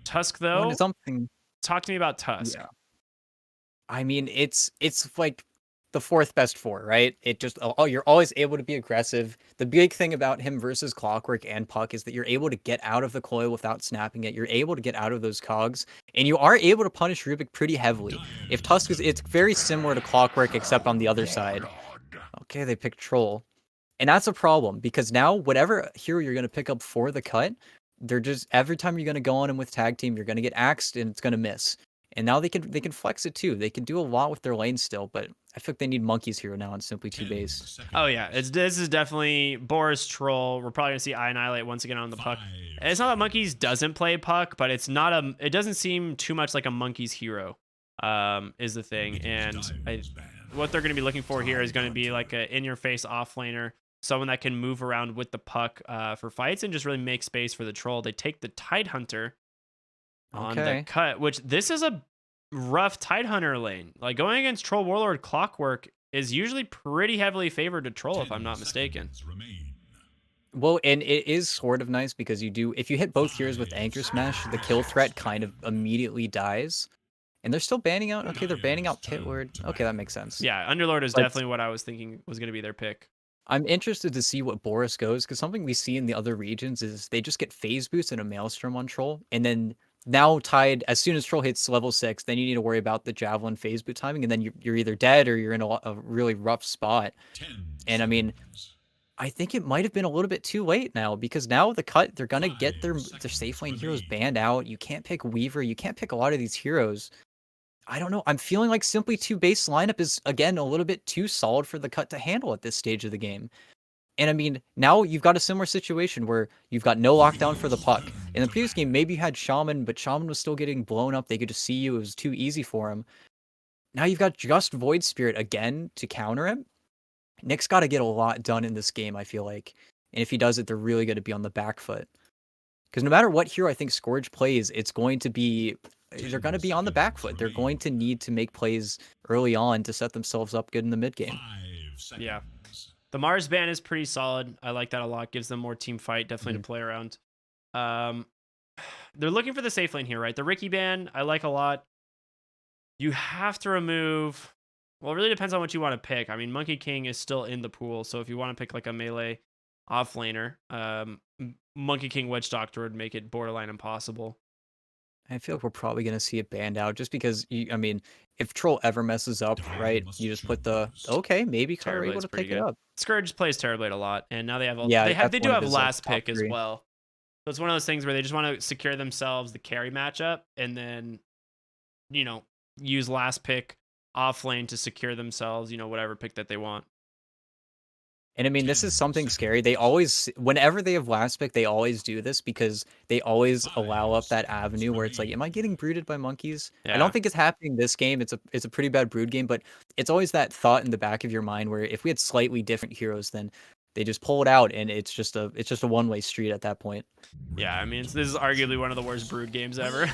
Tusk, When though, something, talk to me about Tusk. yeah. I mean, it's like the fourth best four, right? It just you're always able to be aggressive. The big thing about him versus Clockwork and Puck is that you're able to get out of the coil without snapping it. You're able to get out of those cogs, and you are able to punish Rubik pretty heavily. If Tusk is, it's very similar to Clockwork except on the other side. Okay, they picked Troll. And that's a problem because now whatever hero you're going to pick up for the cut, they're just every time you're going to go on him with tag team, you're going to get axed and it's going to miss. And now they can flex it too. They can do a lot with their lane still, but I feel like they need Monkey's hero now and simply 2 base. Oh yeah, this is definitely Boris Troll. We're probably gonna see I Annihilate once again on the Puck. It's not that Monkeys doesn't play Puck, but it's not a. It doesn't seem too much like a Monkey's hero. Is the thing, and what they're gonna be looking for here is gonna be like a in-your-face offlaner, someone that can move around with the puck for fights and just really make space for the Troll. They take the Tidehunter on the Okay. cut, which this is a rough Tidehunter lane. Like going against Troll Warlord Clockwork is usually pretty heavily favored to Troll, if I'm not mistaken. Well, and it is sort of nice because you do if you hit both heroes with Anchor Smash, the kill threat kind of immediately dies. And they're still banning out. Okay, they're banning out Pit Lord. Okay, that makes sense. Yeah, Underlord is But definitely what I was thinking was going to be their pick. I'm interested to see what Boris goes because something we see in the other regions is they just get phase boost and a Maelstrom on Troll, and then now Tide as soon as Troll hits level 6, then you need to worry about the Javelin phase boot timing, and then you're either dead or you're in a really rough spot. And I mean, I think it might have been a little bit too late now because now the cut they're gonna get their safe lane heroes banned out. You can't pick Weaver. You can't pick a lot of these heroes. I don't know. I'm feeling like simply 2 base lineup is again a little bit too solid for the cut to handle at this stage of the game. And I mean, now you've got a similar situation where you've got no lockdown for the puck. In the previous game, maybe you had Shaman, but Shaman was still getting blown up. They could just see you. It was too easy for him. Now you've got just Void Spirit again to counter him. Nick's got to get a lot done in this game, I feel like. And if he does it, they're really going to be on the back foot. Because no matter what hero I think Scourge plays, it's going to be they're going to be on the back foot. They're going to need to make plays early on to set themselves up good in the mid game. Yeah. The Mars ban is pretty solid. I like that a lot. Gives them more team fight, definitely to play around. They're looking for the safe lane here, right? The Ricky ban, I like a lot. You have to remove. Well, it really depends on what you want to pick. I mean, Monkey King is still in the pool, so if you want to pick like a melee offlaner, Monkey King Witch Doctor would make it borderline impossible. I feel like we're probably going to see it banned out just because, I mean, if Troll ever messes up, right, you just put the, okay, maybe Kyra able Terrorblade's to pretty pick it good. up. Scourge plays Terrorblade a lot, and now they have all, Yeah, they that's do one of have his last top pick as 3. well. So it's one of those things where they just want to secure themselves the carry matchup and then, use last pick off lane to secure themselves, whatever pick that they want. And I mean, this is something scary. They always, whenever they have last pick, they always do this because they always allow up that avenue where it's like, am I getting brooded by monkeys? Yeah. I don't think it's happening this game. It's a pretty bad brood game, but it's always that thought in the back of your mind where if we had slightly different heroes, then they just pull it out and it's just a one-way street at that point. Yeah, I mean, this is arguably one of the worst brood games ever.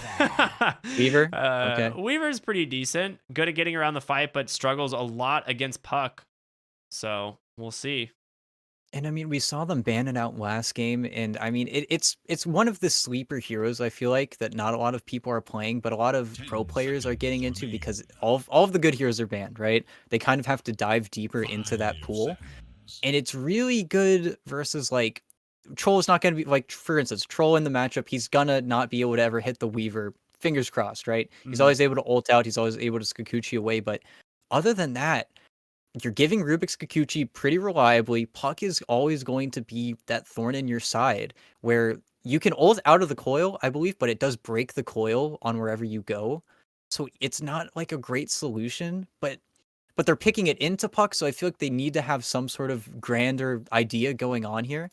Weaver? Okay. Weaver's pretty decent, good at getting around the fight, but struggles a lot against Puck. So we'll see. And I mean, we saw them ban it out last game, and I mean, it's one of the sleeper heroes. I feel like that not a lot of people are playing, but a lot of pro players are getting into because all of the good heroes are banned, right? They kind of have to dive deeper into that pool, and it's really good versus like Troll is not going to be like, for instance, Troll in the matchup, he's gonna not be able to ever hit the Weaver. Fingers crossed, right? He's always able to ult out. He's always able to Skakuchi away, but other than that you're giving Rubik's Kikuchi pretty reliably. Puck is always going to be that thorn in your side where you can ult out of the coil, I believe, but it does break the coil on wherever you go. So it's not like a great solution, but they're picking it into Puck, so I feel like they need to have some sort of grander idea going on here.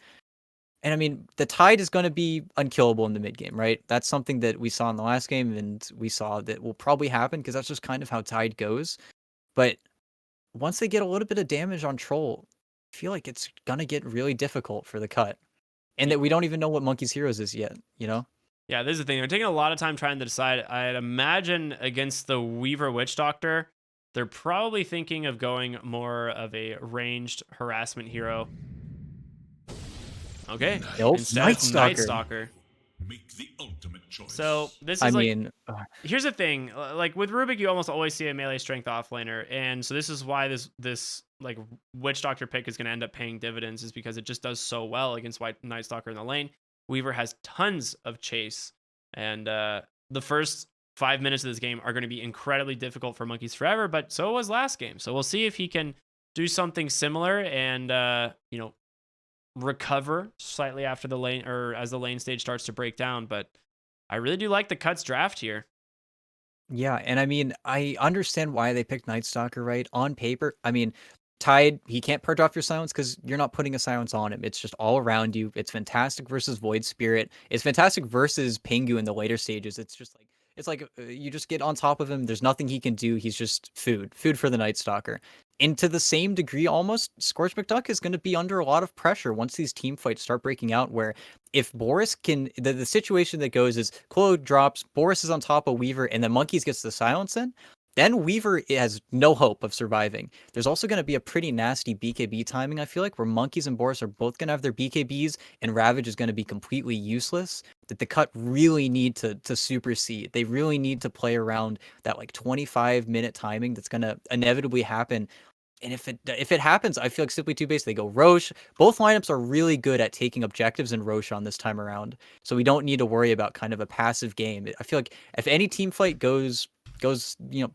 And I mean, the Tide is going to be unkillable in the mid game, right? That's something that we saw in the last game, and we saw that will probably happen because that's just kind of how Tide goes. But once they get a little bit of damage on Troll, I feel like it's gonna get really difficult for the cut. And that we don't even know what Monkey's Heroes is yet, you know? Yeah, this is the thing. They're taking a lot of time trying to decide. I'd imagine against the Weaver Witch Doctor, they're probably thinking of going more of a ranged harassment hero. Okay. Nope. Instead, Night it's Night Stalker. Stalker. So this I is like, mean, here's the thing, like with Rubik, you almost always see a melee strength offlaner, and so this is why this like Witch Doctor pick is going to end up paying dividends, is because it just does so well against White Night Stalker in the lane. Weaver has tons of chase, and the first 5 minutes of this game are going to be incredibly difficult for Monkeys Forever, but so was last game. So we'll see if he can do something similar and you know, recover slightly after the lane, or as the lane stage starts to break down. But I really do like the cuts draft here. yeah, and I mean, I understand why they picked Night Stalker, right? On paper, I mean, Tide, he can't purge off your silence because you're not putting a silence on him. It's just all around you. It's fantastic versus Void Spirit. It's fantastic versus Pingu in the later stages. It's just like you just get on top of him. There's nothing he can do. He's just food for the Night Stalker. And to the same degree, almost, Scorch McDuck is going to be under a lot of pressure once these team fights start breaking out. Where if Boris can, the situation that goes is Quillo drops, Boris is on top of Weaver, and then Monkeys gets the silence in. Then Weaver has no hope of surviving. There's also going to be a pretty nasty BKB timing, I feel like, where Monkeys and Boris are both going to have their BKBs, and Ravage is going to be completely useless. That the cut really need to supersede. They really need to play around that like 25-minute timing that's going to inevitably happen. And if it happens, I feel like Simply TOOBASED, they go Roche. Both lineups are really good at taking objectives in Roche on this time around. So we don't need to worry about kind of a passive game. I feel like if any team fight goes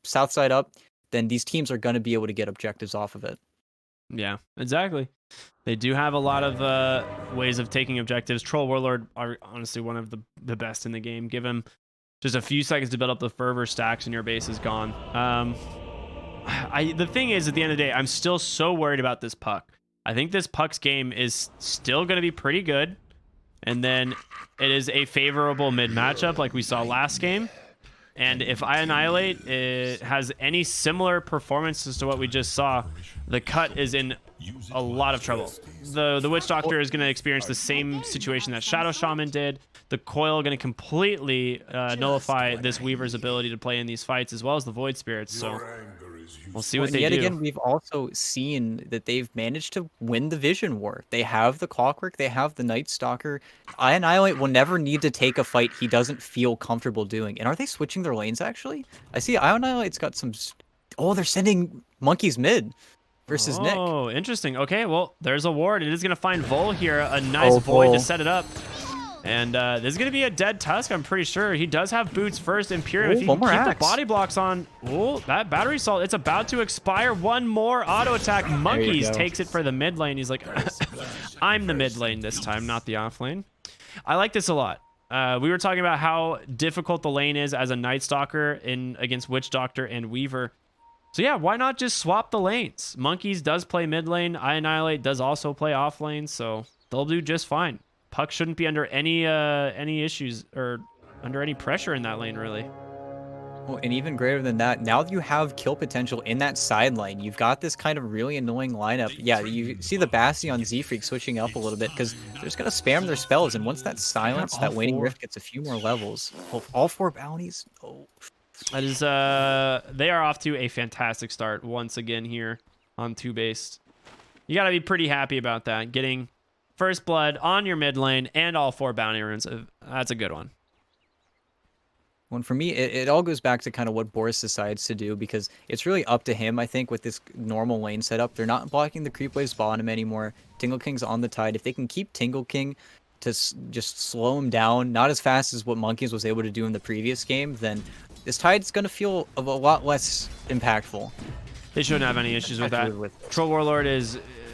south side up, then these teams are going to be able to get objectives off of it. Yeah, exactly. They do have a lot of ways of taking objectives. Troll Warlord are honestly one of the best in the game. Give him just a few seconds to build up the fervor stacks and your base is gone. The thing is, at the end of the day, I'm still so worried about this Puck. I think this Puck's game is still going to be pretty good. And then it is a favorable mid matchup like we saw last game. And if I Annihilate has any similar performances to what we just saw, the cut is in a lot of trouble. The Witch Doctor is going to experience the same situation that Shadow Shaman did. The Coil going to completely nullify this Weaver's ability to play in these fights, as well as the Void Spirits. So we'll see what they do. Yet again, we've also seen that they've managed to win the Vision War. They have the Clockwork, they have the Night Stalker. Annihilate will never need to take a fight he doesn't feel comfortable doing. And are they switching their lanes, actually? I see Annihilate's got some... Oh, they're sending Monkeys mid versus Nick. Oh, interesting. Okay, well, there's a ward. It is going to find Vol here. A nice Void to set it up. And this is going to be a dead Tusk, I'm pretty sure. He does have boots first. Imperium, if he can keep the body blocks on. Oh, that battery salt, it's about to expire. One more auto attack. Monkeys takes it for the mid lane. He's like, I'm the mid lane this time, not the off lane. I like this a lot. We were talking about how difficult the lane is as a Night Stalker against Witch Doctor and Weaver. So yeah, why not just swap the lanes? Monkeys does play mid lane. Annihilate does also play off lane, so they'll do just fine. Puck shouldn't be under any issues or under any pressure in that lane, really. Well, and even greater than that, now that you have kill potential in that side lane, you've got this kind of really annoying lineup. Yeah, you see the Bastion on Z-Freak switching up a little bit because they're just going to spam their spells, and once that silence, that Waning Rift gets a few more levels. All 4 bounties? Oh. That is, they are off to a fantastic start once again here on TOOBASED. You got to be pretty happy about that, getting first blood on your mid lane and all 4 bounty runes. That's a good one. Well, for me, it all goes back to kind of what Boris decides to do, because it's really up to him, I think, with this normal lane setup. They're not blocking the creep waves bottom anymore. Tingle King's on the Tide. If they can keep Tingle King to just slow him down, not as fast as what Monkeys was able to do in the previous game, then this Tide's going to feel a lot less impactful. They shouldn't have any issues with that. Troll Warlord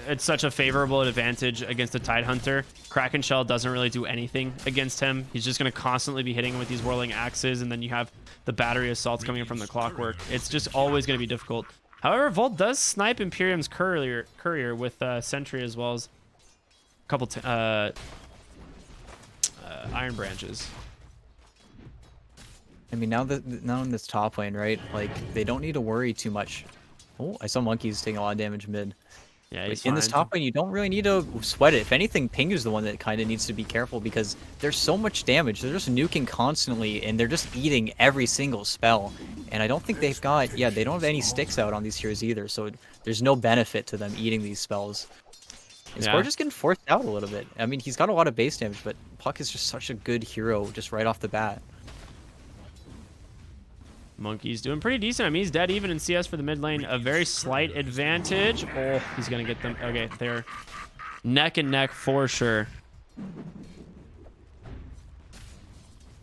it's such a favorable advantage against the Tide Hunter. Kraken Shell doesn't really do anything against him. He's just going to constantly be hitting him with these whirling axes, and then you have the battery assaults coming in from the Clockwork. It's just always going to be difficult. However, Volt does snipe Imperium's courier with Sentry, as well as a couple Iron Branches. I mean, now in this top lane, right? Like, they don't need to worry too much. Oh, I saw Monkeys taking a lot of damage mid. Yeah, he's in this top lane, you don't really need to sweat it. If anything, Pingu's the one that kind of needs to be careful, because there's so much damage. They're just nuking constantly, and they're just eating every single spell. And I don't think they've got... Yeah, they don't have any sticks out on these heroes either, so there's no benefit to them eating these spells. Is Gore just getting forced out a little bit? I mean, he's got a lot of base damage, but Puck is just such a good hero just right off the bat. Monkey's doing pretty decent. I mean, he's dead even in CS for the mid lane. A very slight advantage. Oh, he's going to get them. Okay, they're neck and neck for sure.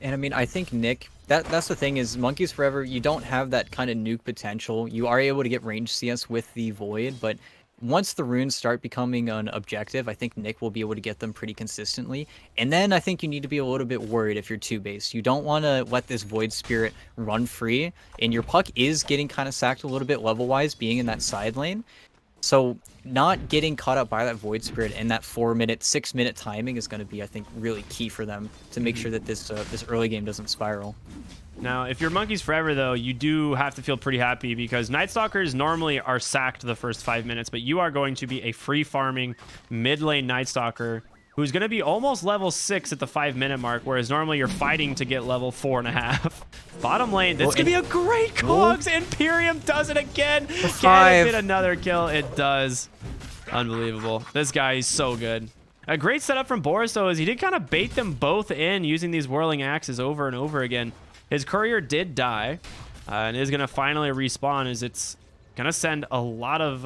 And I mean, I think Nick, that's the thing is Monkeys Forever, you don't have that kind of nuke potential. You are able to get range CS with the Void, but once the runes start becoming an objective, I think Nick will be able to get them pretty consistently. And then I think you need to be a little bit worried if you're 2-base. You don't want to let this Void Spirit run free, and your Puck is getting kind of sacked a little bit level-wise, being in that side lane. So not getting caught up by that Void Spirit and that 4-minute, 6-minute timing is going to be, I think, really key for them to make sure that this early game doesn't spiral. Now, if you're Monkeys Forever, though, you do have to feel pretty happy because Night Stalkers normally are sacked the first 5 minutes, but you are going to be a free farming mid lane Night Stalker who's going to be almost level 6 at the 5-minute mark, whereas normally you're fighting to get level 4.5. Bottom lane, that's going to be a great Cogs. Imperium does it again. Can it fit another kill? It does. Unbelievable. This guy is so good. A great setup from Boris, though, is he did kind of bait them both in using these whirling axes over and over again. His courier did die, and is going to finally respawn as it's going to send a lot of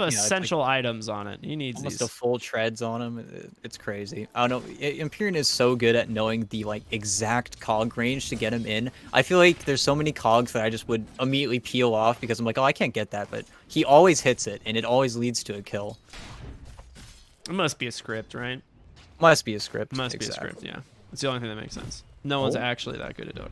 essential items on it. He needs almost these. A full treads on him. It's crazy. I don't know. Imperium is so good at knowing the exact cog range to get him in. I feel like there's so many cogs that I just would immediately peel off because I'm like, oh, I can't get that. But he always hits it, and it always leads to a kill. It must be a script, right? Must be a script. Must be a script, yeah. It's the only thing that makes sense. No one's actually that good at Dota.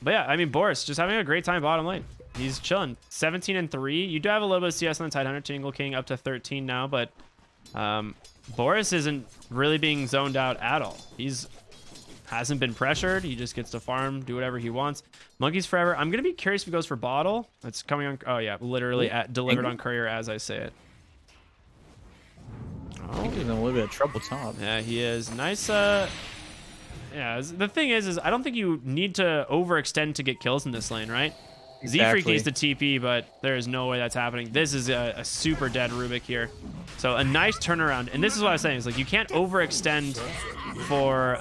But yeah, I mean, Boris just having a great time bottom lane. He's chilling. 17-3. You do have a little bit of CS on the Tidehunter. Tingle King up to 13 now, but Boris isn't really being zoned out at all. Hasn't been pressured. He just gets to farm, do whatever he wants. Monkeys Forever. I'm gonna be curious if he goes for bottle. It's coming on. Oh yeah, literally delivered on courier as I say it. I think he's in a little bit of trouble top. Yeah, he is. Nice. Yeah, the thing is I don't think you need to overextend to get kills in this lane, right? Exactly. Z-Freak needs the TP, but there is no way that's happening. This is a super dead Rubik here. So a nice turnaround. And this is what I was saying. Is like you can't overextend for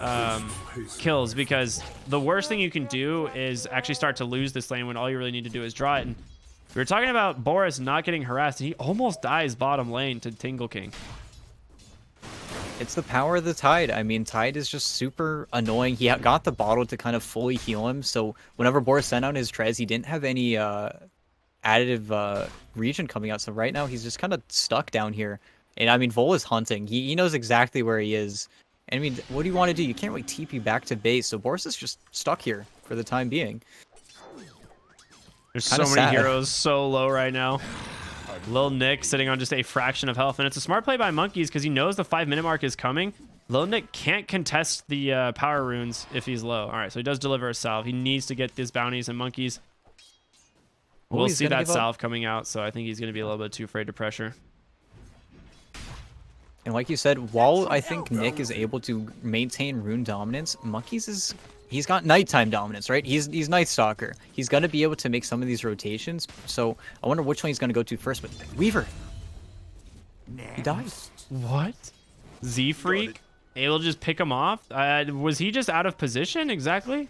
kills because the worst thing you can do is actually start to lose this lane when all you really need to do is draw it. And we were talking about Boris not getting harassed, and he almost dies bottom lane to Tingle King. It's the power of the Tide. I mean, Tide is just super annoying. He got the bottle to kind of fully heal him, so whenever Boris sent out his Trez, he didn't have any additive region coming out, so right now he's just kind of stuck down here. And I mean, Vol is hunting. He knows exactly where he is. And I mean, what do you want to do? You can't really TP back to base, so Boris is just stuck here for the time being. There's kinda so many heroes so low right now. Lil Nick sitting on just a fraction of health, and it's a smart play by Monkeys because he knows the 5-minute mark is coming. Lil Nick can't contest the power runes if he's low. All right, so he does deliver a salve. He needs to get these bounties, and Monkeys will see that salve coming out, so I think he's going to be a little bit too afraid to pressure. And like you said, while I think Nick is able to maintain rune dominance, Monkeys he's got nighttime dominance, right? He's Night Stalker. He's gonna be able to make some of these rotations. So I wonder which one he's gonna go to first. But Weaver, he died. What? Z-Freak able to just pick him off? Was he just out of position exactly?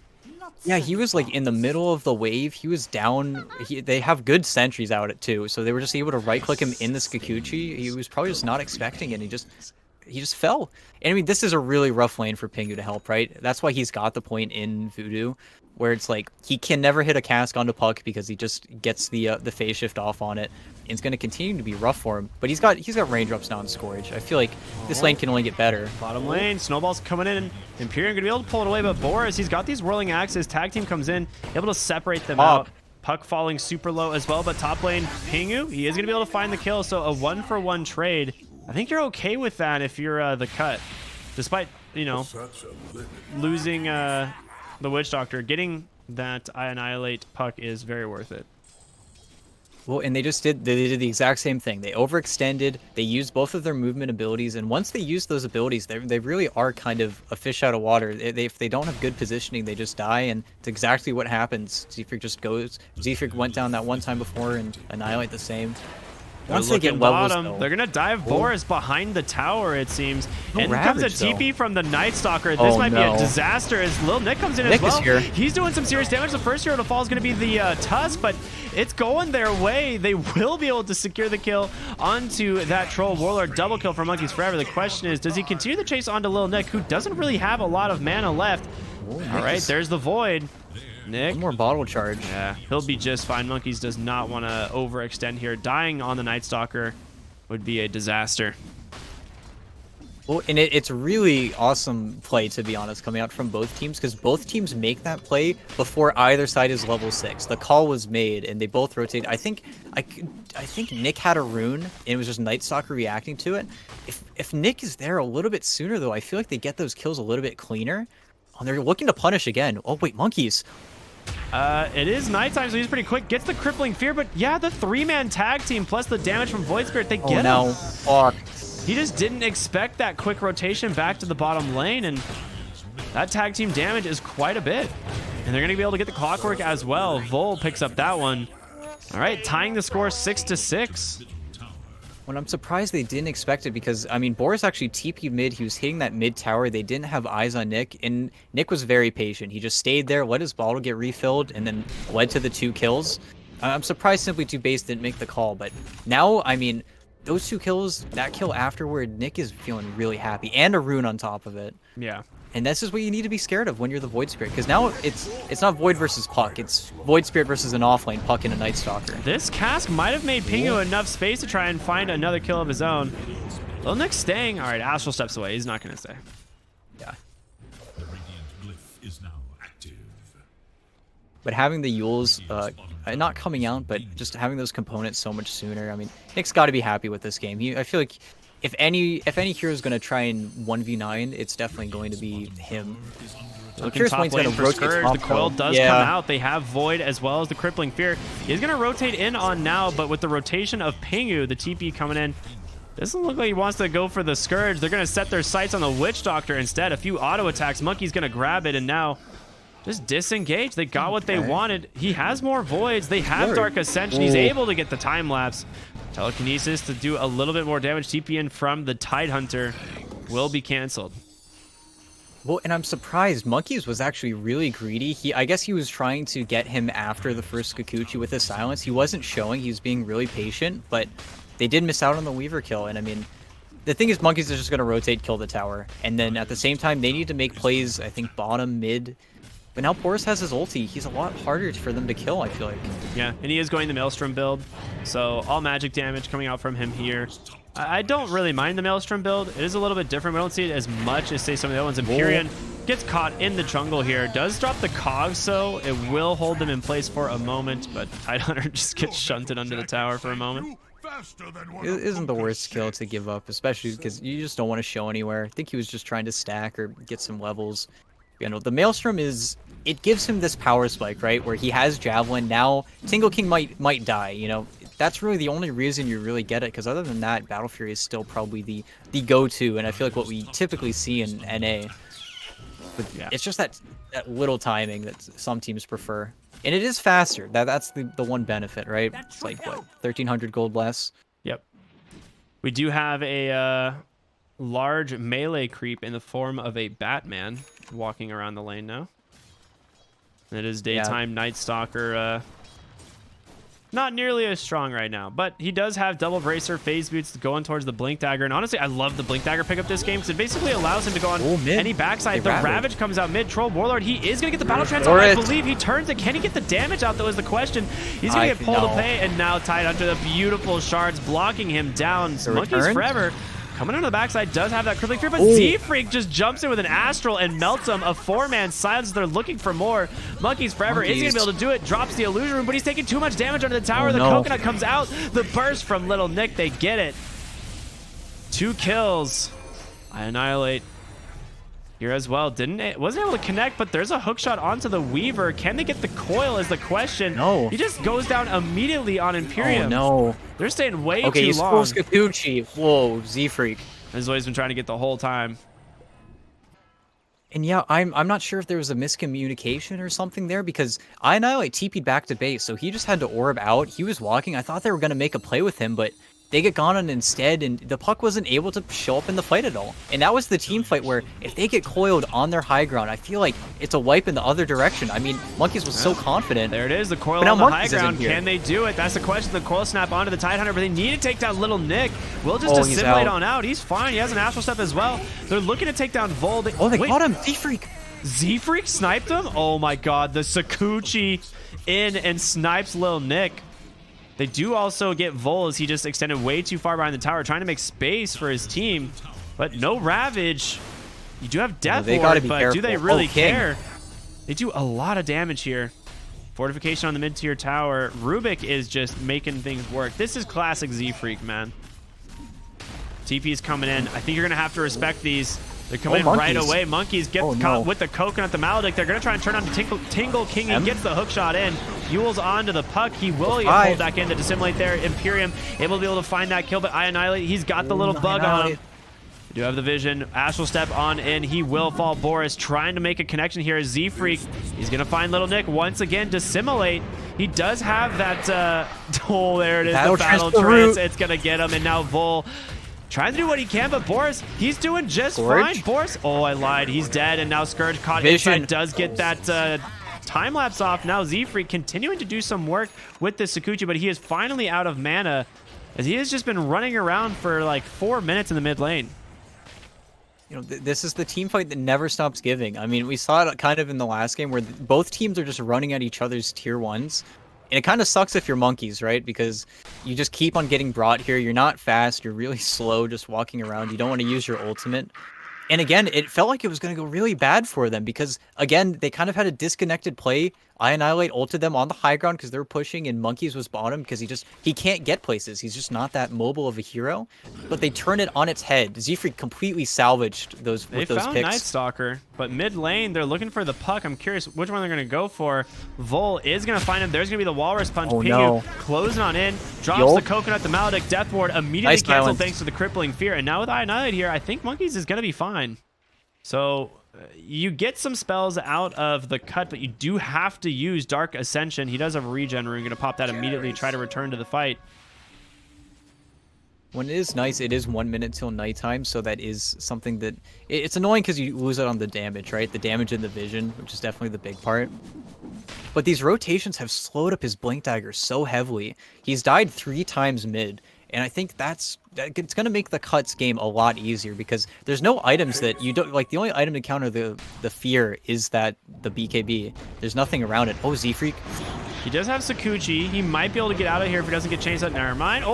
Yeah, he was like in the middle of the wave. He was down. They have good sentries out at too, so they were just able to right click him in the Skikuchi. He was probably just not expecting it. He just fell. And I mean, this is a really rough lane for Pingu to help, right? That's why he's got the point in Voodoo, where it's like he can never hit a cask onto Puck because he just gets the phase shift off on it. And it's going to continue to be rough for him. But he's got raindrops now in Scourge. I feel like this lane can only get better. Bottom lane, Snowball's coming in. Imperium going to be able to pull it away, but Boris, he's got these whirling axes. Tag team comes in, able to separate them out. Puck falling super low as well, but top lane, Pingu, he is going to be able to find the kill. So a 1-for-1 trade. I think you're okay with that if you're the cut. Despite, you know, losing the Witch Doctor, getting that Annihilate Puck is very worth it. Well, and they did the exact same thing. They overextended, they used both of their movement abilities, and once they use those abilities, they really are kind of a fish out of water. If they don't have good positioning, they just die, and it's exactly what happens. Z-Freak just goes. Z-Freak went down that one time before, and Annihilate the same. Once they get looking levels, bottom, though. they're gonna dive Boris behind the tower, it seems. No And comes a Ravage, though. TP from the Night Stalker. This Oh, might be a no. disaster as Lil Nick comes in Nick as well. is here. He's doing some serious damage. The first hero to fall is gonna be the Tusk, but it's going their way. They will be able to secure the kill onto that Troll Warlord. Double kill for Monkeys Forever. The question is, does he continue the chase onto Lil Nick, who doesn't really have a lot of mana left? Oh, All right, there's the Void. Nick. One more bottle charge. Yeah, he'll be just fine. Monkeys does not want to overextend here. Dying on the Night Stalker would be a disaster. Well, and it's really awesome play, to be honest, coming out from both teams, because both teams make that play before either side is level 6. The call was made, and they both rotate. I think Nick had a rune, and it was just Night Stalker reacting to it. If Nick is there a little bit sooner, though, I feel like they get those kills a little bit cleaner. Oh, they're looking to punish again. Oh, wait, Monkeys. It is nighttime, so he's pretty quick. Gets the crippling fear, but yeah, the 3-man tag team plus the damage from Void Spirit, they get no. him. Fuck. He just didn't expect that quick rotation back to the bottom lane, and that tag team damage is quite a bit. And they're going to be able to get the clockwork as well. Vol picks up that one. All right, tying the score 6-6. Well, I'm surprised they didn't expect it because, I mean, Boris actually TP'd mid. He was hitting that mid tower. They didn't have eyes on Nick, and Nick was very patient. He just stayed there, let his bottle get refilled, and then led to the 2 kills. I'm surprised simply TOOBASED didn't make the call, but now, I mean, those 2 kills, that kill afterward, Nick is feeling really happy, and a rune on top of it. Yeah. And this is what you need to be scared of when you're the Void Spirit, because now it's not Void versus Puck, it's Void Spirit versus an offlane Puck and a Night Stalker. This cask might have made Pingu enough space to try and find another kill of his own. Lil Nick's staying. All right, Astral steps away. He's not going to stay. Yeah. The radiant glyph is now active. But having the Yules, not coming out, but just having those components so much sooner. I mean, Nick's got to be happy with this game. I feel like if any hero is going to try and 1v9, it's definitely going to be him. Looking top lane for Scourge. The coil does come out. They have Void as well as the crippling fear. He's going to rotate in on now, but with the rotation of Pingu, the TP coming in, doesn't look like he wants to go for the Scourge. They're going to set their sights on the Witch Doctor instead. A few auto attacks. Monkey's going to grab it, and now just disengage. They got what they wanted. He has more Voids. They have Dark Ascension. He's able to get the time lapse. Telekinesis to do a little bit more damage. TP in from the Tidehunter will be canceled. Well, and I'm surprised. Monkeys was actually really greedy. I guess he was trying to get him after the first Kikuchi with his silence. He wasn't showing. He was being really patient, but they did miss out on the Weaver kill. And I mean, the thing is, Monkeys is just going to rotate, kill the tower. And then at the same time, they need to make plays, I think, bottom, mid. But now Boris has his ulti. He's a lot harder for them to kill, I feel like. Yeah, and he is going the Maelstrom build. So all magic damage coming out from him here. I don't really mind the Maelstrom build. It is a little bit different. We don't see it as much as, say, some of the other ones. Empyrean gets caught in the jungle here. Does drop the cogs, so it will hold them in place for a moment. But Tidehunter just gets shunted under the tower for a moment. It isn't the worst kill to give up, especially because you just don't want to show anywhere. I think he was just trying to stack or get some levels. You know, the Maelstrom it gives him this power spike, right? Where he has Javelin. Now, Tingle King might die, you know. That's really the only reason you really get it, because other than that, Battle Fury is still probably the go-to, and I feel like what we typically see in NA. But it's just that little timing that some teams prefer. And it is faster. That's the one benefit, right? It's like, what, 1,300 gold less? Yep. We do have a large melee creep in the form of a Batman walking around the lane now. It is daytime Night Stalker. Not nearly as strong right now, but he does have double bracer, phase boots going towards the blink dagger. And honestly, I love the blink dagger pickup this game because it basically allows him to go on any backside. The Ravage comes out mid. Troll Warlord, he is going to get the battle trance on. I believe he turns it. Can he get the damage out, though, is the question. He's going to get pulled away, and now Tidehunter, the beautiful shards blocking him down. Monkeys Forever coming on the backside, does have that crippling fear, but Z-Freak just jumps in with an Astral and melts him. A 4-man silence. They're looking for more. Monkeys Forever is going to be able to do it. Drops the illusion room, but he's taking too much damage under the tower. The coconut comes out. The burst from Little Nick. They get it. 2 kills. I annihilate here as well. Wasn't able to connect, but there's a hook shot onto the Weaver. Can they get the coil is the question. No. He just goes down immediately on Imperium. Oh, no. They're staying way too long. Okay, he's full Kikuchi. Whoa, Z-Freak. This is what he's been trying to get the whole time. And yeah, I'm not sure if there was a miscommunication or something there, because I Annihilate TP'd back to base, so he just had to orb out. He was walking. I thought they were going to make a play with him, but they get gone on instead, and the puck wasn't able to show up in the fight at all. And that was the team fight where if they get coiled on their high ground, I feel like it's a wipe in the other direction. I mean, Monkeys was so confident. There it is, the coil But now on the high Monkeys isn't ground. here. Can they do it? That's the question. The coil snap onto the Tidehunter, but they need to take down Little Nick. We'll just He's assimilate out. on out. He's fine. He has an Astral Step as well. They're looking to take down Vol. They Wait, got him! Z-Freak! Z-Freak sniped him? Oh my god, the Sakuchi in and snipes Lil Nick. They do also get Vol as he just extended way too far behind the tower, trying to make space for his team. But no Ravage. You do have Death they Ward, gotta be but careful. do they really King. care? They do a lot of damage here. Fortification on the mid-tier tower. Rubik is just making things work. This is classic Z-Freak, man. TP is coming in. I think you're going to have to respect these. They're coming in right away. Monkeys get caught with the coconut, the Maledict. They're going to try and turn on the Tingle King. He gets the hook shot in. Yule's onto the puck. He will get pulled back in to dissimulate there. Imperium able to be able to find that kill, but Annihilate, he's got the little bug on him. You have the vision. Astral Step on in. He will fall. Boris trying to make a connection here. Z-Freak. He's going to find Little Nick once again. Dissimulate. He does have that... oh, there it is. The battle trance. It's going to get him. And now Vol trying to do what he can, but Boris, he's doing just fine. Boris, oh, I lied. He's dead, and now Scourge caught inside. Does get that time lapse off. Now Z-Freak continuing to do some work with this Sakuchi, but he is finally out of mana, as he has just been running around for like 4 minutes in the mid lane. You know, this is the team fight that never stops giving. I mean, we saw it kind of in the last game where both teams are just running at each other's tier 1s. And it kind of sucks if you're Monkeys, right? Because you just keep on getting brought here. You're not fast. You're really slow just walking around. You don't want to use your ultimate. And again, it felt like it was going to go really bad for them because, again, they kind of had a disconnected play. Annihilate ulted them on the high ground because they were pushing, and Monkeys was bottom because he can't get places. He's just not that mobile of a hero. But they turn it on its head. Z-Freak completely salvaged those picks. They found Night Stalker, but mid lane, they're looking for the puck. I'm curious which one they're going to go for. Vol is going to find him. There's going to be the Walrus Punch. Pingu closing on in, drops the Coconut, the Maledict, Death Ward, immediately canceled thanks to the Crippling Fear. And now with Annihilate here, I think Monkeys is going to be fine. So you get some spells out of the cut, but you do have to use Dark Ascension. He does have a regen rune. Going to pop that immediately, try to return to the fight. When it is nice, it is 1 minute till nighttime, so that is something that... It's annoying because you lose out on the damage, right? The damage and the vision, which is definitely the big part. But these rotations have slowed up his Blink Dagger so heavily. He's died 3 times mid, and I think it's going to make the cuts game a lot easier because there's no items that you don't... Like, the only item to counter the fear is the BKB. There's nothing around it. Oh, Z-Freak. He does have Sakuchi. He might be able to get out of here if he doesn't get chased out. Never mind.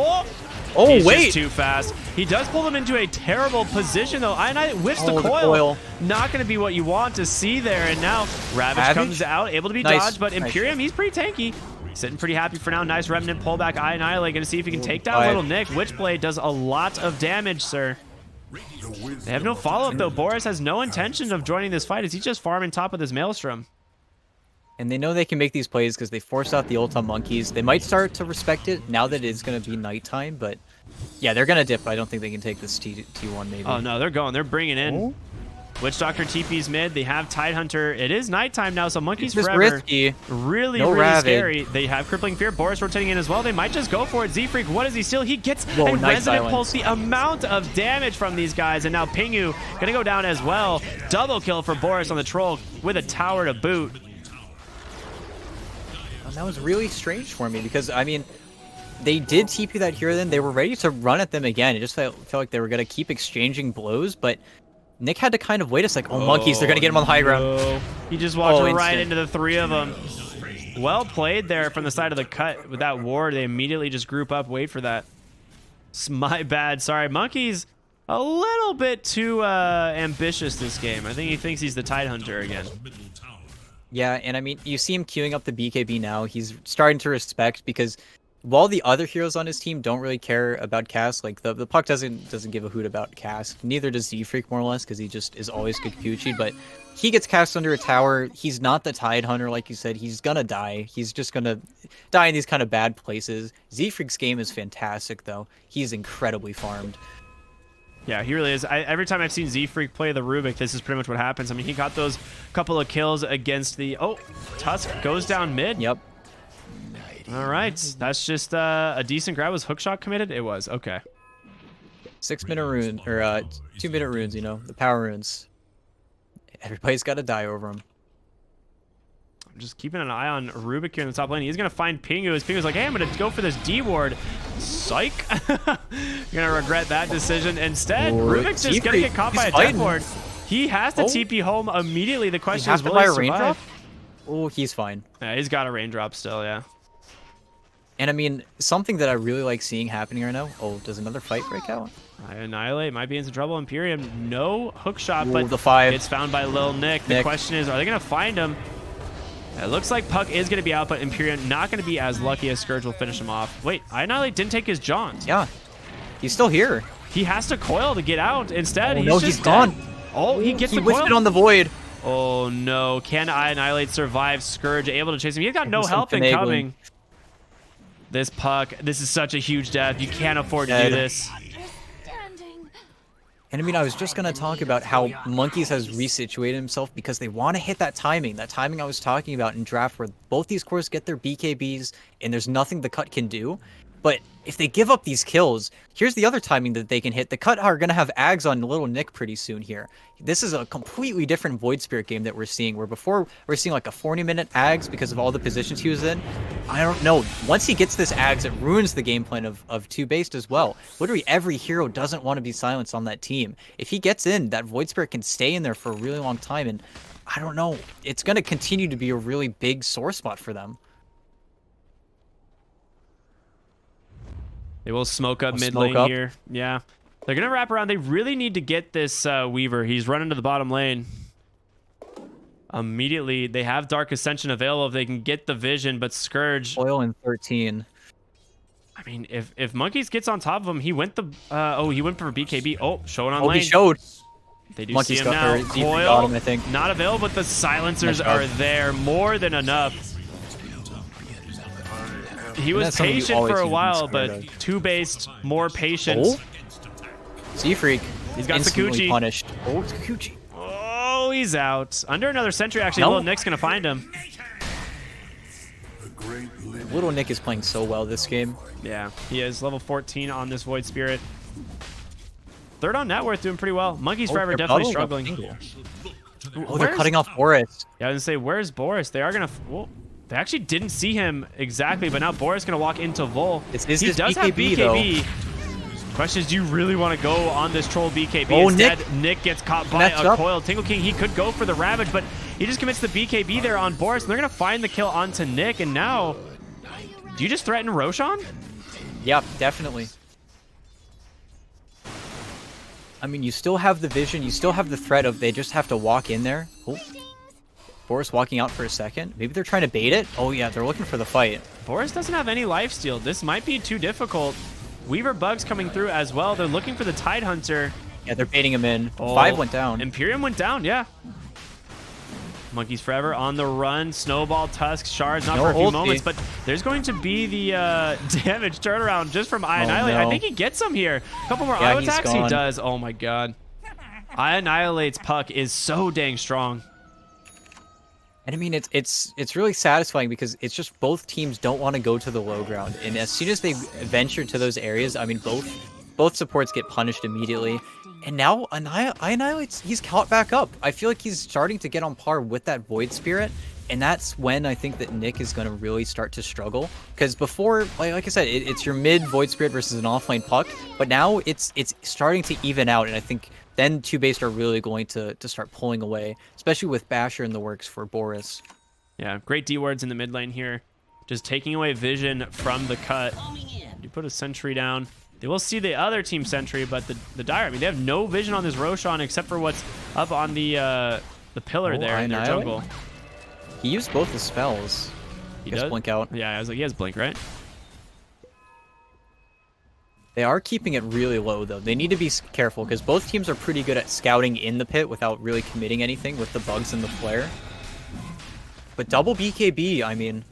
Oh, he's wait! Just too fast. He does pull them into a terrible position, though. Ionite whiffs the coil. Not going to be what you want to see there. And now Ravage comes out, able to be dodged, but Imperium, he's pretty tanky. Sitting pretty happy for now. Nice Remnant pullback. Annihilate going to see if he can take down Little Nick. Witchblade does a lot of damage, sir. They have no follow-up, though. Boris has no intention of joining this fight as he's just farming top with his Maelstrom. And they know they can make these plays because they forced out the ult on Monkeys. They might start to respect it now that it's going to be nighttime, but yeah, they're going to dip. I don't think they can take this T1 maybe. Oh, no, they're going. They're bringing in. Witch Doctor TP's mid. They have Tidehunter. It is nighttime now, so Monkeys forever. Risky. Really scary. They have Crippling Fear. Boris rotating in as well. They might just go for it. Z-Freak, what does he steal? He gets a Resonant Pulse. The amount of damage from these guys. And now Pingu going to go down as well. Double kill for Boris on the Troll with a tower to boot. And that was really strange for me because, I mean, they did TP that hero then. They were ready to run at them again. It just felt like they were going to keep exchanging blows, but Nick had to kind of wait. It's like, oh, Monkeys, they're going to get him on the high ground. He just walked right into the 3 of them. Well played there from the side of the cut with that ward. They immediately just group up, wait for that. It's my bad. Sorry, Monkeys a little bit too ambitious this game. I think he thinks he's the Tidehunter again. Yeah, and I mean, you see him queuing up the BKB now. He's starting to respect because while the other heroes on his team don't really care about Cass, like the puck doesn't give a hoot about Cass. Neither does Z-Freak more or less because he just is always Kikuchi, but he gets cast under a tower. He's not the Tidehunter, like you said. He's gonna die. He's just gonna die in these kind of bad places. Z-Freak's game is fantastic though. He's incredibly farmed. Yeah, he really is. Every time I've seen Z-Freak play the Rubik, this is pretty much what happens. I mean, he got those couple of kills against the... Oh, Tusk goes down mid. Yep. All right, that's just a decent grab. Was hookshot committed? It was. Okay. 6-minute rune, or 2-minute runes, you know, the power runes. Everybody's got to die over them. I'm just keeping an eye on Rubik here in the top lane. He's going to find Pingu. As Pingu's like, hey, I'm going to go for this D ward. Psych. You're going to regret that decision. Instead, Rubik's just going to get caught by a death ward. He has to TP home immediately. The question is, will he survive? Oh, he's fine. Yeah, he's got a raindrop still, yeah. And I mean, something that I really like seeing happening right now. Oh, does another fight break out? Annihilate might be in some trouble. Imperium, no hook shot, but the 5. it's found by Lil Nick. The question is, are they going to find him? It looks like Puck is going to be out, but Imperium not going to be as lucky as Scourge will finish him off. Wait, Annihilate didn't take his jaunt. Yeah, he's still here. He has to coil to get out. Instead, he's gone. Oh, he gets the coil. He whiffed it on the void. Oh no, can Annihilate survive? Scourge able to chase him. He's got no help incoming. This Puck, this is such a huge death. You can't afford to do this. And I mean, I was just going to talk about how Monkeys has resituated himself because they want to hit that timing I was talking about in draft where both these cores get their BKBs and there's nothing the cut can do. But if they give up these kills, here's the other timing that they can hit. The cut are going to have Ags on Little Nick pretty soon here. This is a completely different Void Spirit game that we're seeing, where before we're seeing like a 40-minute Ags because of all the positions he was in. I don't know. Once he gets this Ags, it ruins the game plan of TOOBASED as well. Literally every hero doesn't want to be silenced on that team. If he gets in, that Void Spirit can stay in there for a really long time, and I don't know. It's going to continue to be a really big sore spot for them. They will smoke up mid lane here. Yeah. They're going to wrap around. They really need to get this Weaver. He's running to the bottom lane. Immediately, they have Dark Ascension available if they can get the vision, but Scourge... Oil in 13. I mean, if Monkeys gets on top of him, he went the... he went for BKB. Oh, showing on lane. He showed. They do Monkeys see him now. Coil, him, I think. Not available, but the silencers are there. More than enough. He was patient for a while, but TOOBASED more patient. Oh. Freak. He's got Sakuchi. Punished. Oh, Sakuchi. Oh, he's out. Under another sentry, actually. Little Nick's going to find him. Little Nick is playing so well this game. Yeah, he is level 14 on this Void Spirit. Third on net worth, doing pretty well. Monkeys Forever definitely struggling. Oh, they're cutting off Boris. Yeah, I was going to say, where's Boris? They are going to... Well, they actually didn't see him exactly, but now Boris is going to walk into Vol. He does BKB, have BKB. Though. Question is, do you really want to go on this troll BKB? Oh, instead, Nick gets caught by a coil. Tingle King, he could go for the Ravage, but he just commits the BKB there on Boris, and they're going to find the kill onto Nick, and now... Do you just threaten Roshan? Yep, definitely. I mean, you still have the vision, you still have the threat of they just have to walk in there. Oh. Boris walking out for a second. Maybe they're trying to bait it. Oh yeah, they're looking for the fight. Boris doesn't have any lifesteal. This might be too difficult. Weaver Bugs coming through as well. They're looking for the Tide Hunter. Yeah, they're baiting him in. 5 went down. Imperium went down, yeah. Monkeys Forever on the run. Snowball, Tusk, Shards, not for a few moments, but there's going to be the damage turnaround just from Annihilate. I think he gets him here. A couple more auto attacks, he does. Oh my god. Annihilate's Puck is so dang strong. And I mean, it's really satisfying because it's just both teams don't want to go to the low ground, and as soon as they venture to those areas, I mean, both supports get punished immediately. And now Annihilate's, he's caught back up. I feel like he's starting to get on par with that Void Spirit, and that's when I think that Nick is going to really start to struggle. Because before, like I said, it's your mid Void Spirit versus an offlane Puck, but now it's starting to even out, and I think then TOOBASED are really going to start pulling away, especially with Basher in the works for Boris. Yeah, great D-words in the mid lane here. Just taking away vision from the cut. You put a sentry down. They will see the other team sentry, but the Dire, I mean, they have no vision on this Roshan except for what's up on the pillar there in their jungle. He used both the spells. He does blink out. Yeah, I was like, he has blink, right? They are keeping it really low, though. They need to be careful, because both teams are pretty good at scouting in the pit without really committing anything with the bugs and the flare. But double BKB, I mean...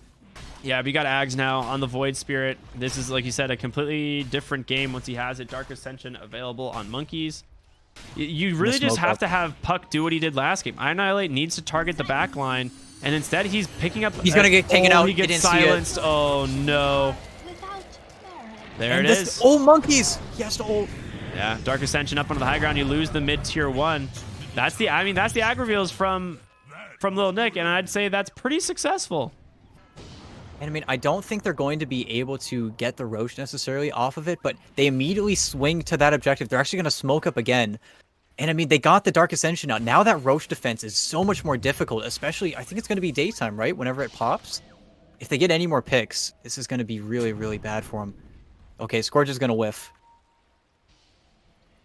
Yeah, we got Ags now on the Void Spirit. This is, like you said, a completely different game once he has it. Dark Ascension available on Monkeys. You really just have to have Puck do what he did last game. Annihilate needs to target the back line And instead, he's picking up... He's going to get taken out. He gets silenced. Oh, no. There it is. Oh, monkeys. He has to ult. Yeah, Dark Ascension up onto the high ground. You lose the mid tier 1. That's the ag reveals from Lil Nick, and I'd say that's pretty successful. And I mean, I don't think they're going to be able to get the Roche necessarily off of it, but they immediately swing to that objective. They're actually going to smoke up again. And I mean, they got the Dark Ascension out. Now that Roche defense is so much more difficult, especially, I think it's going to be daytime, right? Whenever it pops. If they get any more picks, this is going to be really, really bad for them. Okay, Scourge is going to whiff.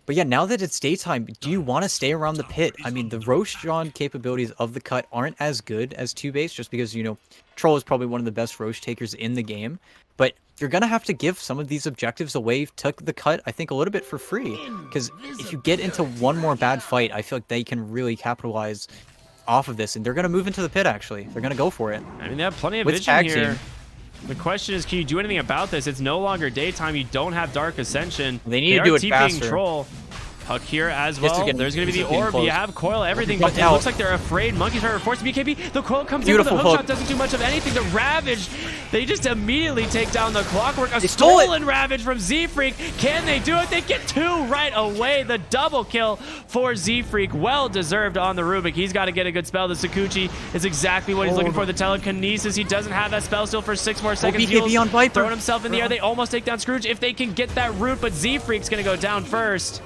But yeah, now that it's daytime, do you want to stay around the pit? I mean, the Roche drawn capabilities of the cut aren't as good as TOOBASED, just because, you know, Troll is probably one of the best Roche takers in the game. But you're going to have to give some of these objectives away to the cut, I think, a little bit for free. Because if you get into one more bad fight, I feel like they can really capitalize off of this. And they're going to move into the pit, actually. They're going to go for it. I mean, they have plenty of With vision here. team. The question is, can you do anything about this? It's no longer daytime. You don't have Dark Ascension. They need to do it TPing faster. Troll. Puck here as well. There's going to be the orb. Close. You have Coil, everything, but it looks like they're afraid. Monkeys are forced to BKB. The Coil comes in, but the hookshot doesn't do much of anything. The Ravage, they just immediately take down the Clockwork. A stolen Ravage from Z-Freak. Can they do it? They get 2 right away. The double kill for Z-Freak. Well deserved on the Rubik. He's got to get a good spell. The Sakuchi is exactly what he's looking for. The Telekinesis. He doesn't have that spell still for 6 more seconds. BKB on Viper. Throwing himself in the air. They almost take down Scrooge if they can get that root, but Z-Freak's going to go down first.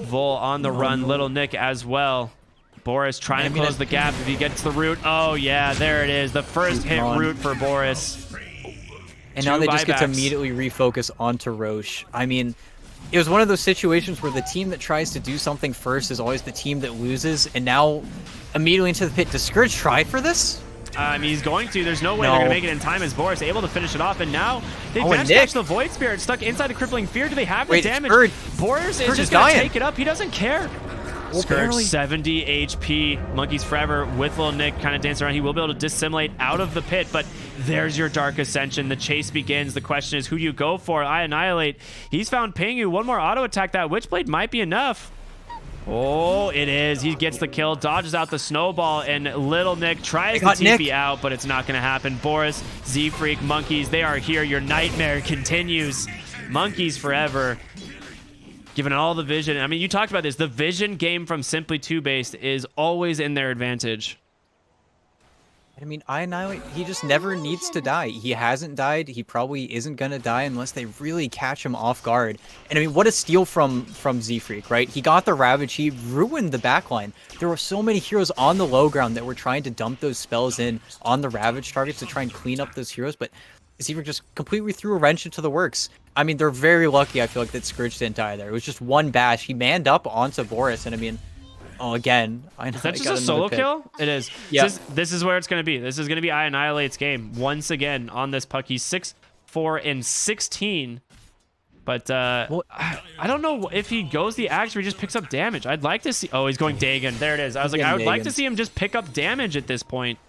Vol on the run, Little Nick as well. Boris trying to close the gap if he gets the root. Oh yeah, there it is. The first hit root for Boris. And now they just get to immediately refocus onto Roche. I mean, it was one of those situations where the team that tries to do something first is always the team that loses. And now immediately into the pit. Does Scourge try for this? I mean, he's going to. There's no way they're going to make it in time as Boris able to finish it off. And now they catch the Void Spirit stuck inside the Crippling Fear. Do they have the damage? Boris is just going to take it up. He doesn't care. Scourge 70 HP. Monkeys Forever with Lil Nick kind of dancing around. He will be able to dissimulate out of the pit, but there's your Dark Ascension. The chase begins. The question is, who do you go for? I Annihilate. He's found Pingu. One more auto attack. That Witchblade might be enough. Oh, it is. He gets the kill, dodges out the snowball, and Little Nick tries to TP out, but it's not going to happen. Boris, Z-Freak, Monkeys, they are here. Your nightmare continues. Monkeys Forever. Given all the vision. I mean, you talked about this. The vision game from Simply TOOBASED is always in their advantage. I mean, I Annihilate, he just never needs to die. He hasn't died. He probably isn't going to die unless they really catch him off guard. And I mean, what a steal from Z-Freak, right? He got the Ravage. He ruined the backline. There were so many heroes on the low ground that were trying to dump those spells in on the Ravage targets to try and clean up those heroes, but Z-Freak just completely threw a wrench into the works. I mean, they're very lucky, I feel like, that Scourge didn't die there. It was just one bash. He manned up onto Boris, and I mean... Oh, again. Is that just a solo kill? It is. Yeah. This is where it's going to be. This is going to be I Annihilate's game once again on this puck. He's 6-4-16. But well, I don't know if he goes the axe or he just picks up damage. I'd like to see... Oh, he's going Dagon. There it is. I was like, I would like to see him just pick up damage at this point.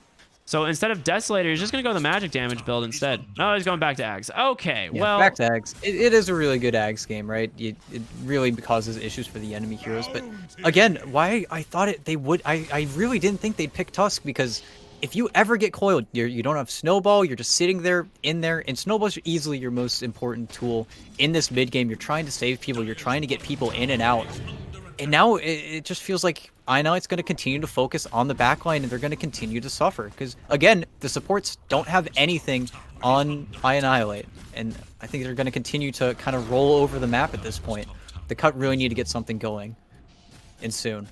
So instead of Desolator, he's just going to go the magic damage build instead. No, he's going back to Ags. Okay, yeah, well... back to Ags. It is a really good Ags game, right? It really causes issues for the enemy heroes. But again, why I thought they would... I really didn't think they'd pick Tusk, because if you ever get coiled, you don't have Snowball, you're just sitting there, and Snowball's easily your most important tool in this mid-game. You're trying to save people, you're trying to get people in and out. And now it just feels like I know it's going to continue to focus on the backline, and they're going to continue to suffer. Because, again, the supports don't have anything on I Annihilate. And I think they're going to continue to kind of roll over the map at this point. The cut really need to get something going. And soon.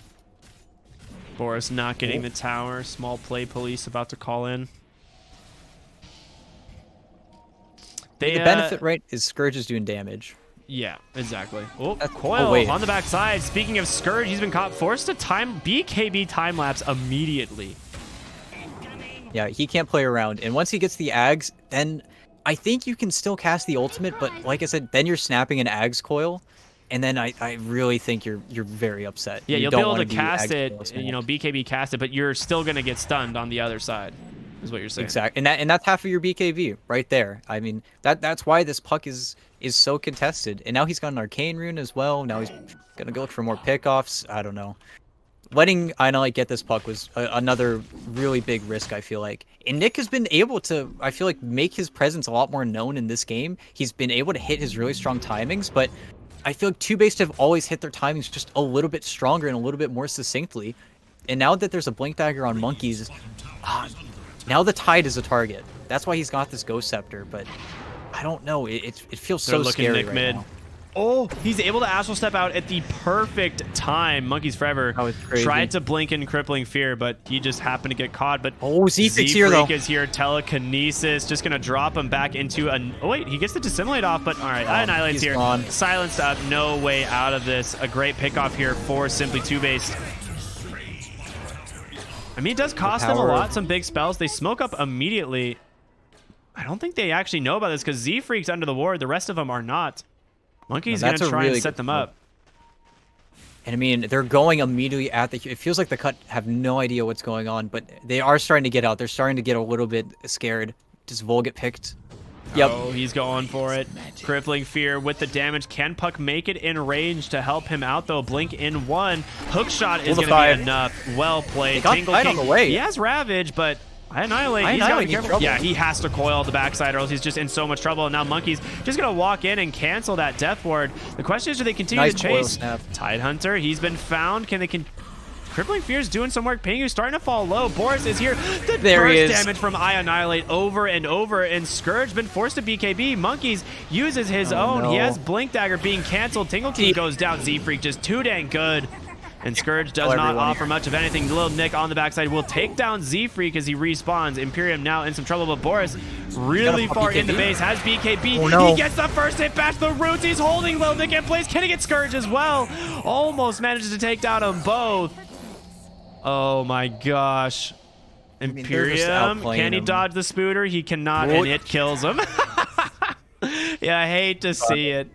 Boris not getting the tower. Small play police about to call in. The benefit, right, is Scourge is doing damage. Yeah, exactly. Oh, Coil on the backside. Speaking of Scourge, he's been caught, forced to BKB time lapse immediately. Yeah, he can't play around. And once he gets the Ags, then I think you can still cast the ultimate, but like I said, then you're snapping an Ags coil. And then I really think you're very upset. Yeah, you'll be able to cast it, BKB cast it, but you're still going to get stunned on the other side, is what you're saying. Exactly. And that's half of your BKB right there. I mean, that's why this puck is so contested. And now he's got an Arcane Rune as well. Now he's going to go look for more pickoffs. I don't know. letting Inalite get this puck was another really big risk, I feel like. And Nick has been able to, I feel like, make his presence a lot more known in this game. He's been able to hit his really strong timings, but I feel like TOOBASED have always hit their timings just a little bit stronger and a little bit more succinctly. And now that there's a Blink Dagger on Monkeys, now the Tide is a target. That's why he's got this Ghost Scepter, but I don't know. It feels so scary Nick right mid. now. Oh, he's able to Astral Step out at the perfect time. Monkeys Forever That was crazy. tried to blink in Crippling Fear, but he just happened to get caught. But Oh, Z-Freak's here, though. is here. Telekinesis, just going to drop him back into a... Oh, wait, he gets the Dissimulate off, but all right, Annihilate's he's here. gone. Silenced up, no way out of this. A great pickoff here for Simply TOOBASED. I mean, it does cost them a lot, some big spells. They smoke up immediately. I don't think they actually know about this because Z-Freak's under the ward. The rest of them are not. Monkey's going to try and set them up. And I mean, they're going immediately at the... It feels like the Cut have no idea what's going on, but they are starting to get out. They're starting to get a little bit scared. Does Vol get picked? Yep. Oh, he's going for it. Crippling Fear with the damage. Can Puck make it in range to help him out, though? Blink in one. Hook shot is going to be enough. Well played. Tingle King. On the way. He has Ravage, but... Annihilate. He's got to be careful. Yeah, he has to coil the backside or else he's just in so much trouble. And now Monkey's just going to walk in and cancel that Death Ward. The question is, do they continue to chase? Tidehunter, he's been found. Can they... Crippling Fear's doing some work. Pingu's starting to fall low. Boris is here. The burst damage from Annihilate over and over. And Scourge been forced to BKB. Monkeys uses his own. He has Blink Dagger being canceled. Tingle King goes down. Z-Freak just too dang good. And Scourge does not offer much of anything. Little Nick on the backside will take down Z-Freak as he respawns. Imperium now in some trouble, but Boris really far in the base, has BKB. Oh, no. He gets the first hit back the roots. He's holding Little Nick in place. Can he get Scourge as well? Almost manages to take down them both. Oh my gosh. Imperium, can he dodge the Spooter? He cannot, and it kills him. Yeah, I hate to see it.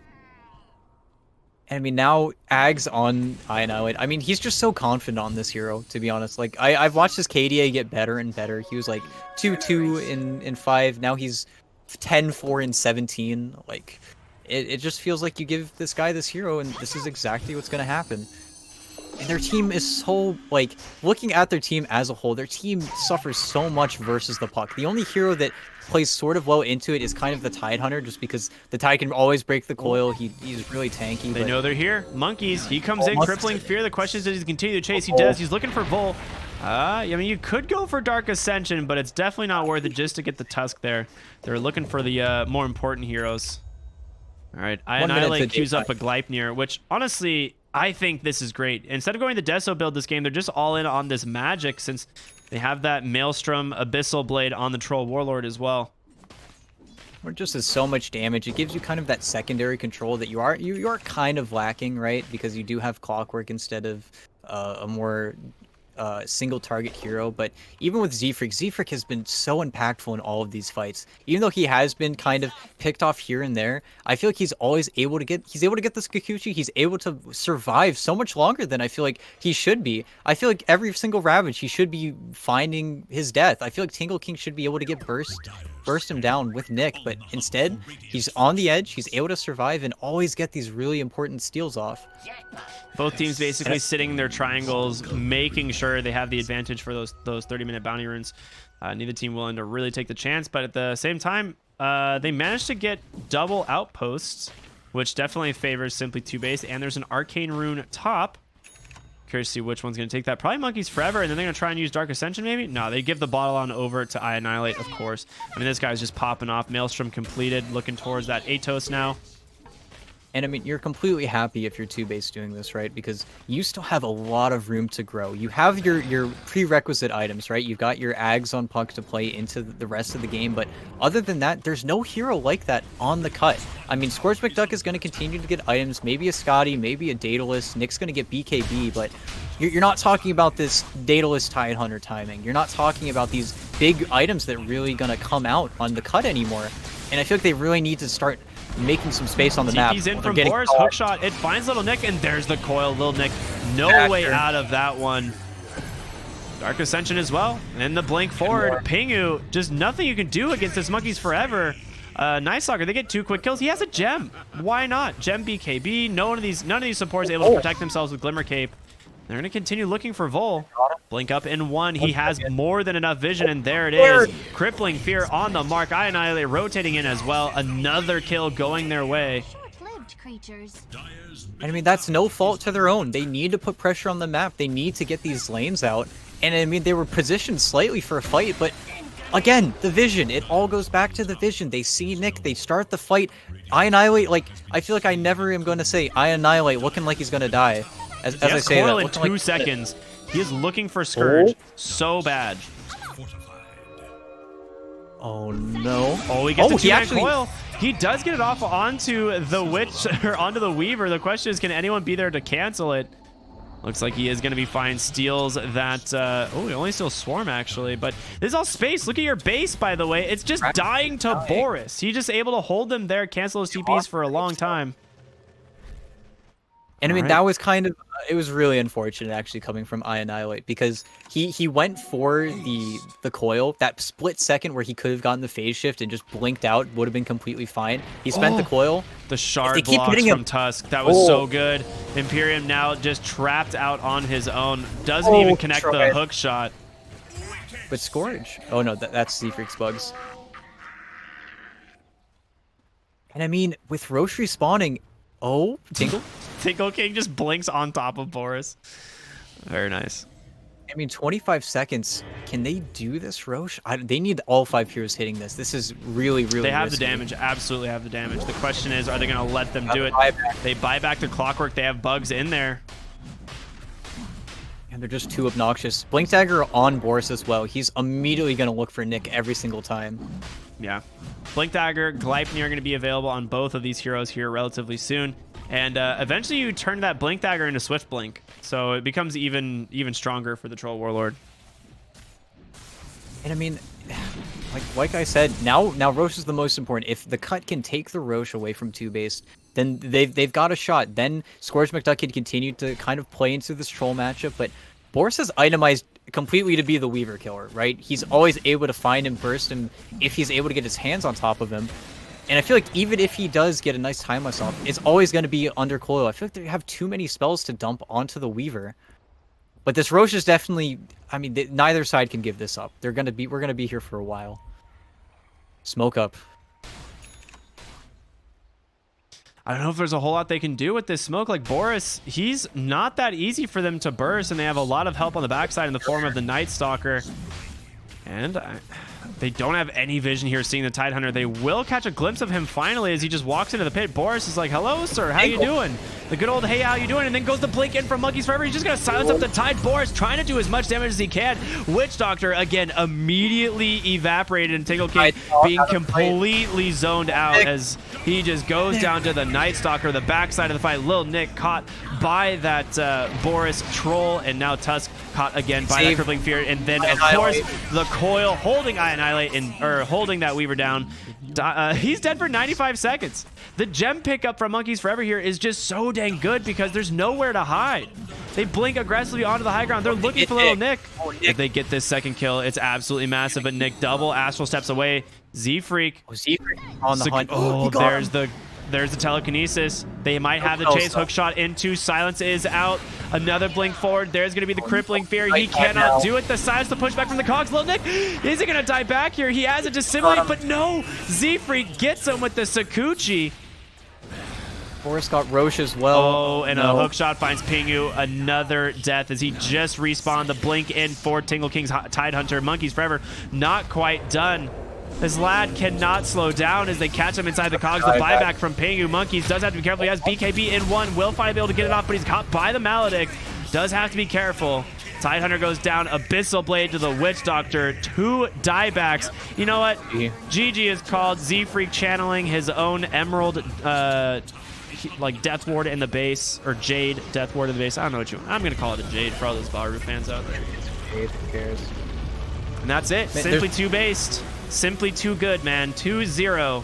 I mean, now Ags on Annihilate. I mean, he's just so confident on this hero, to be honest. Like, I've watched his KDA get better and better. He was like 2-2 in 5. Now he's 10-4 in 17. Like, it just feels like you give this guy this hero, and this is exactly what's going to happen. And their team is so, like, looking at their team as a whole, their team suffers so much versus the puck. The only hero that plays sort of well into it is kind of the Tidehunter, just because the Tide can always break the coil. He's really tanky. They know they're here. Monkeys, he comes in, Crippling Fear. The question is, does he continue to chase? He does. He's looking for Vol. I mean, you could go for Dark Ascension, but it's definitely not worth it just to get the Tusk there. They're looking for the more important heroes. All right, Annihilate queues up a Gleipnir, which, honestly, I think this is great. Instead of going the Deso build this game, they're just all in on this magic since they have that Maelstrom Abyssal Blade on the Troll Warlord as well. Or just does so much damage. It gives you kind of that secondary control that you are kind of lacking, right? Because you do have Clockwork instead of a more single target hero. But even with Z-Freak, Z-Freak has been so impactful in all of these fights. Even though he has been kind of picked off here and there, I feel like he's always able to get this Kikuchi. He's able to survive so much longer than I feel like he should be. I feel like every single Ravage he should be finding his death. I feel like Tingle King should be able to get burst him down with Nick, but instead he's on the edge. He's able to survive and always get these really important steals off. Both teams basically sitting in their triangles, making sure they have the advantage for those 30-minute bounty runes. Neither team willing to really take the chance, but at the same time, they managed to get double outposts, which definitely favors Simply TOOBASED. And there's an Arcane Rune top. Curious to see which one's going to take that. Probably Monkeys Forever, and then they're going to try and use Dark Ascension, maybe? No, they give the bottle on over to Annihilate, of course. I mean, this guy's just popping off. Maelstrom completed, looking towards that Atos now. And I mean, you're completely happy if you're TOOBASED doing this, right? Because you still have a lot of room to grow. You have your prerequisite items, right? You've got your Ags on Puck to play into the rest of the game, but other than that, there's no hero like that on the cut. I mean, Scorch McDuck is going to continue to get items, maybe a Scotty, maybe a Daedalus. Nick's going to get BKB, but you're not talking about this Daedalus Tidehunter timing. You're not talking about these big items that are really going to come out on the cut anymore. And I feel like they really need to start making some space on the map. He's in from Boris, hookshot. It finds Little Nick, and there's the coil. Little Nick, no way out of that one. Dark Ascension as well, and the blink forward. Pingu, just nothing you can do against this Monkeys Forever. Nice Soccer, they get 2 quick kills. He has a gem. Why not? Gem BKB. None of these supports able to protect themselves with Glimmer Cape. They're going to continue looking for Vol. Blink up in 1. He has more than enough vision, and there it is. Crippling Fear on the mark. iAnnihilate rotating in as well. Another kill going their way. I mean, that's no fault to their own. They need to put pressure on the map. They need to get these lanes out. And I mean, they were positioned slightly for a fight, but again, the vision. It all goes back to the vision. They see Nick. They start the fight. iAnnihilate, like, I feel like I never am going to say iAnnihilate looking like he's going to die. As I say that. In 2 seconds. He is looking for Scourge so bad. Oh, no. Oh, he gets a 2-man coil. He does get it off onto the Witch, or onto the Weaver. The question is, can anyone be there to cancel it? Looks like he is going to be fine. Steals that. Oh, he only steals Swarm, actually. But this is all space. Look at your base, by the way. It's just dying to Boris. He's just able to hold them there, cancel his TPs for a long time. And I mean, that was kind of, it was really unfortunate actually coming from iAnnihilate, because he went for the coil. That split second where he could have gotten the phase shift and just blinked out would have been completely fine. He spent the coil. The shard blocks from Tusk. That was so good. Imperium now just trapped out on his own. Doesn't even connect the hook shot. But Scourge. Oh no, that's Z-Freak's bugs. And I mean, with Roche respawning, Tingle? Tingle King just blinks on top of Boris. Very nice. I mean, 25 seconds. Can they do this, Roche? They need all 5 heroes hitting this. This is really, really They have risky. the damage. Absolutely have the damage. The question is, are they going to let them do it? They buy back the clockwork. They have bugs in there. And they're just too obnoxious. Blink Dagger on Boris as well. He's immediately going to look for Nick every single time. Yeah. Blink Dagger, Gleipnir are going to be available on both of these heroes here relatively soon. And eventually you turn that Blink Dagger into Swift Blink. So it becomes even stronger for the Troll Warlord. And I mean, like I said, now Roche is the most important. If the cut can take the Roche away from TOOBASED, then they've got a shot. Then Scourge McDuck can continue to kind of play into this Troll matchup. But Boris is itemized completely to be the Weaver killer, right? He's always able to find him first, and if he's able to get his hands on top of him. And I feel like even if he does get a nice timeless off, it's always going to be under coil. I feel like they have too many spells to dump onto the Weaver. But this Roche is definitely, I mean, neither side can give this up. We're going to be here for a while. Smoke up. I don't know if there's a whole lot they can do with this smoke. Like Boris, he's not that easy for them to burst, and they have a lot of help on the backside in the form of the Night Stalker. And they don't have any vision here seeing the Tidehunter. They will catch a glimpse of him finally as he just walks into the pit. Boris is like, hello, sir. How you doing? The good old, hey, how you doing? And then goes the blink in from Monkeys Forever. He's just going to silence up the Tide. Boris trying to do as much damage as he can. Witch Doctor, again, immediately evaporated. And Tingle King being completely zoned out as he just goes down to the Night Stalker, the backside of the fight. Lil Nick caught by that Boris troll, and now Tusk caught again by that Crippling Fear. And then, of course, the coil holding iAnnihilate, or holding that Weaver down. He's dead for 95 seconds. The gem pickup from Monkeys Forever here is just so dang good because there's nowhere to hide. They blink aggressively onto the high ground. They're looking for little Nick. If they get this second kill, it's absolutely massive. But Nick double astral steps away. Z-Freak. Z-Freak on the hunt. Oh, there's the telekinesis. They might have the chase hook shot into. Silence is out. Another blink forward. There's going to be the crippling fear. He cannot do it. The silence, the pushback from the cogs. Little Nick, is he going to die back here? He has it to simulate, but no. Z-Freak gets him with the Sakuchi. Boris got Roche as well. Oh, and a hook shot finds Pingu. Another death as he just respawned. The blink in for Tingle King's Tidehunter. Monkeys Forever not quite done. This lad cannot slow down as they catch him inside the cogs. The buyback from Pingu. Monkeys does have to be careful. He has BKB in 1. Will finally be able to get it off, but he's caught by the Maledict. Does have to be careful. Tidehunter goes down. Abyssal Blade to the Witch Doctor. 2 diebacks. You know what? GG is called. Z-Freak channeling his own Emerald like Death Ward in the base, or Jade Death Ward in the base. I don't know what you want. I'm going to call it a Jade for all those Baru fans out there. Jade, who cares? And that's it. Simply TOOBASED. Simply too good, man. 2-0.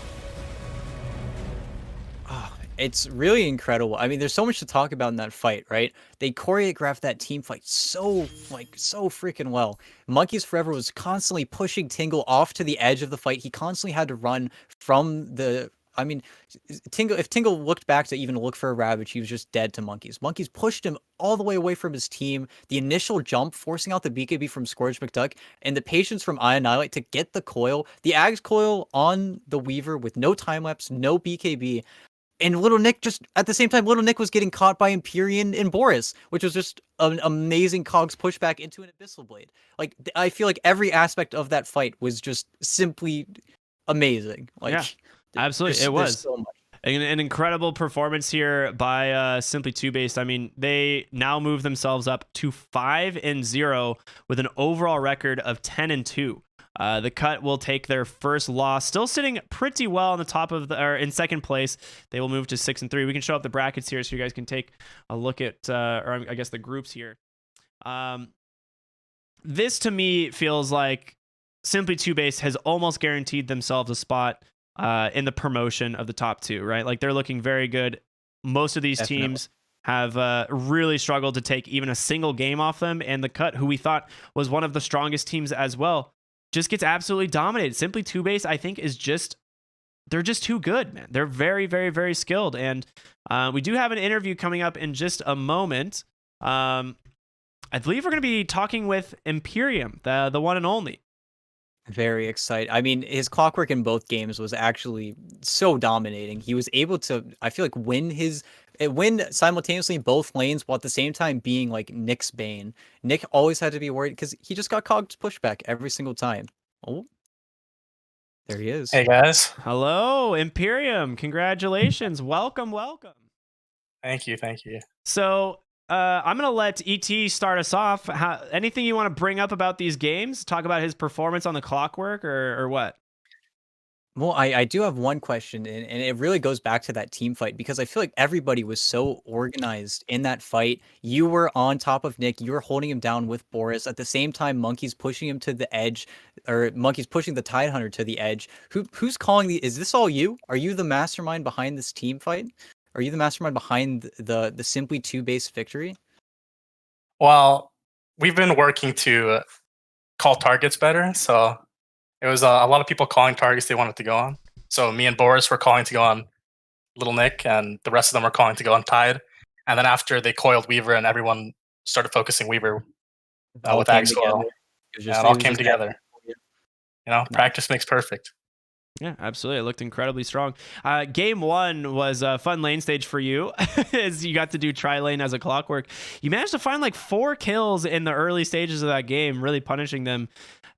It's really incredible. I mean, there's so much to talk about in that fight, right? They choreographed that team fight so freaking well. Monkeys Forever was constantly pushing Tingle off to the edge of the fight. He constantly had to run from the I mean, if Tingle looked back to even look for a Ravage, he was just dead to Monkeys. Monkeys pushed him all the way away from his team. The initial jump, forcing out the BKB from Scourge McDuck, and the patience from Annihilate to get the coil, the Ags coil on the Weaver with no time lapse, no BKB. And Little Nick just at the same time, Little Nick was getting caught by Empyrean and Boris, which was just an amazing Cogs pushback into an Abyssal Blade. Like, I feel like every aspect of that fight was just simply amazing. Like, Yeah, absolutely, it was so much. An incredible performance here by Simply TOOBASED. I mean, they now move themselves up to 5-0 with an overall record of 10-2. The Cut will take their first loss, still sitting pretty well on the top of or in second place. They will move to 6-3. We can show up the brackets here so you guys can take a look at, or I guess the groups here. This to me feels like Simply TOOBASED has almost guaranteed themselves a spot in the promotion of the top two, right? Like, they're looking very good. Most of these teams have really struggled to take even a single game off them, and the Cut, who we thought was one of the strongest teams as well, just gets absolutely dominated. Simply TOOBASED, I think, is just, they're just too good, man. They're very, very, very skilled. And we do have an interview coming up in just a moment. I believe we're going to be talking with Imperium, the one and only. Very excited. I mean, his clockwork in both games was actually so dominating. He was able to, I feel like, win simultaneously in both lanes while at the same time being like Nick's bane. Nick always had to be worried because he just got Cogs pushback every single time. Oh, there he is. Hey guys. Hello, Imperium. Congratulations. Welcome. Thank you. So I'm going to let ET start us off. Anything you want to bring up about these games? Talk about his performance on the clockwork or what? Well, I do have one question, and it really goes back to that team fight, because I feel like everybody was so organized in that fight. You were on top of Nick, you were holding him down with Boris. At the same time, Monkey's pushing him to the edge, or Monkey's pushing the Tidehunter to the edge. Who's calling is this all you? Are you the mastermind behind this team fight? Are you the mastermind behind the Simply TOOBASED victory? Well, we've been working to call targets better, so it was a lot of people calling targets they wanted to go on. So me and Boris were calling to go on Little Nick, and the rest of them were calling to go on Tide. And then after they coiled Weaver, and everyone started focusing Weaver with Axe Coil, it all came together. Practice makes perfect. Yeah, absolutely. It looked incredibly strong. Game one was a fun lane stage for you, as you got to do tri-lane as a clockwork. You managed to find like 4 kills in the early stages of that game, really punishing them.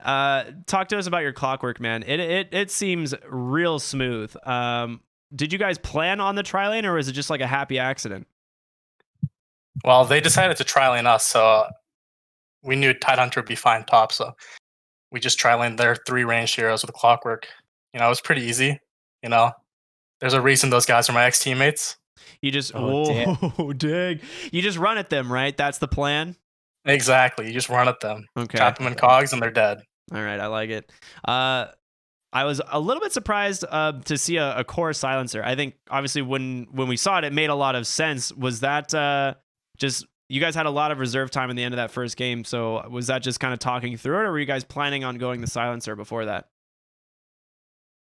Talk to us about your clockwork, man. It seems real smooth. Did you guys plan on the tri-lane, or was it just like a happy accident? Well, they decided to tri-lane us, so we knew Tidehunter would be fine top, so we just tri-laned their 3 ranged heroes with a clockwork. It was pretty easy. There's a reason those guys are my ex-teammates. You just dang. You just run at them, right? That's the plan. Exactly. You just run at them. Okay. Trap them in Cogs and they're dead. All right, I like it. I was a little bit surprised to see a core silencer. I think obviously when we saw it, it made a lot of sense. Was that just you guys had a lot of reserve time in the end of that first game? So was that just kind of talking through it, or were you guys planning on going the silencer before that?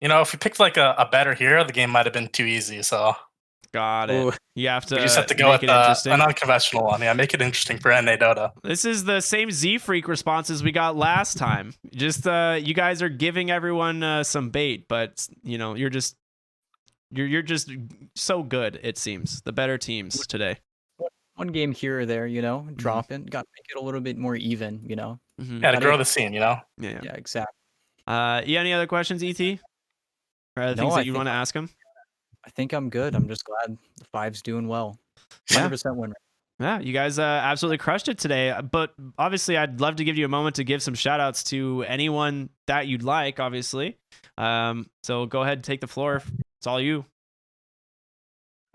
If we picked like a better hero, the game might have been too easy. So got it. Ooh. You have to. You just have to go with an unconventional one. Yeah, make it interesting for NA Dota. This is the same Z Freak responses we got last time. Just you guys are giving everyone some bait, but you're just so good. It seems the better teams today. One game here or there, dropping. Got to make it a little bit more even. Yeah, to grow the scene. Yeah, exactly. You any other questions, ET? Or other things that you want to ask him? I think I'm good. I'm just glad the 5's doing well. 100% win rate. Yeah, you guys absolutely crushed it today. But obviously, I'd love to give you a moment to give some shout outs to anyone that you'd like, obviously. So go ahead and take the floor. It's all you.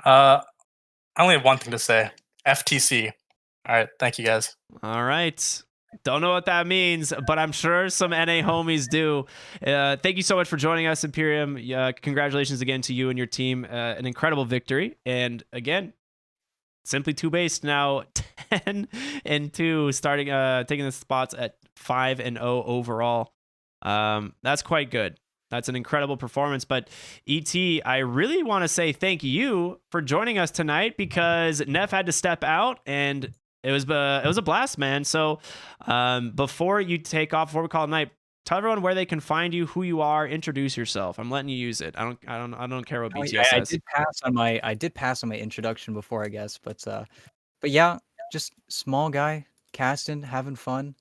I only have one thing to say. FTC. All right. Thank you, guys. All right. Don't know what that means, but I'm sure some NA homies do. Thank you so much for joining us, Imperium. Congratulations again to you and your team. An incredible victory. And again, Simply TOOBASED now 10-2, starting taking the spots at 5-0 overall. That's quite good. That's an incredible performance. But ET, I really want to say thank you for joining us tonight, because Neff had to step out, and it was a blast, man. So before you take off, before we call it night, tell everyone where they can find you, who you are, introduce yourself. I'm letting you use it. I don't care what BTS says. I did pass on my introduction before, I guess, but yeah, just small guy casting, having fun.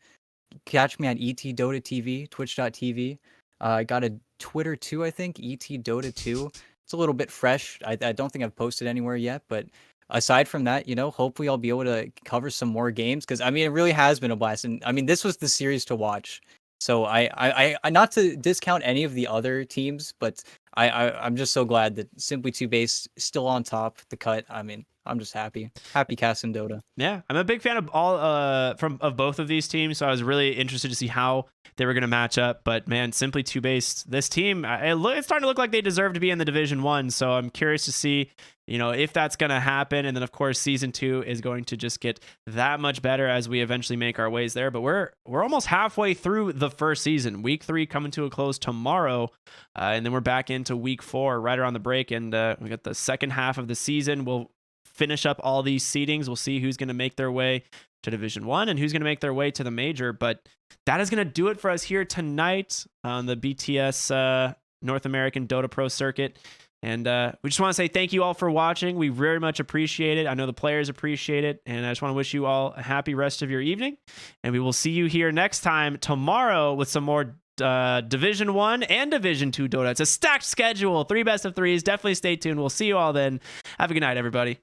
Catch me at etdota TV, twitch.tv. I got a Twitter too, I think, etdota 2. It's a little bit fresh. I don't think I've posted anywhere yet, but aside from that, hopefully I'll be able to cover some more games, because I mean, it really has been a blast, and I mean, this was the series to watch. So I not to discount any of the other teams, but I'm just so glad that Simply TOOBASED still on top the cut. I mean, I'm just happy casting Dota. Yeah, I'm a big fan of all of both of these teams, so I was really interested to see how they were going to match up. But man, Simply TOOBASED, this team, it's starting to look like they deserve to be in the Division 1. So I'm curious to see, if that's going to happen. And then of course, Season 2 is going to just get that much better as we eventually make our ways there. But we're almost halfway through the first season. Week 3 coming to a close tomorrow, and then we're back into Week 4 right around the break, and we got the second half of the season. We'll finish up all these seedings. We'll see who's going to make their way to Division 1 and who's going to make their way to the major. But that is going to do it for us here tonight on the BTS North American Dota Pro circuit. And we just want to say thank you all for watching. We very much appreciate it. I know the players appreciate it. And I just want to wish you all a happy rest of your evening. And we will see you here next time tomorrow with some more Division 1 and Division 2 Dota. It's a stacked schedule, 3 best of 3s. Definitely stay tuned. We'll see you all then. Have a good night, everybody.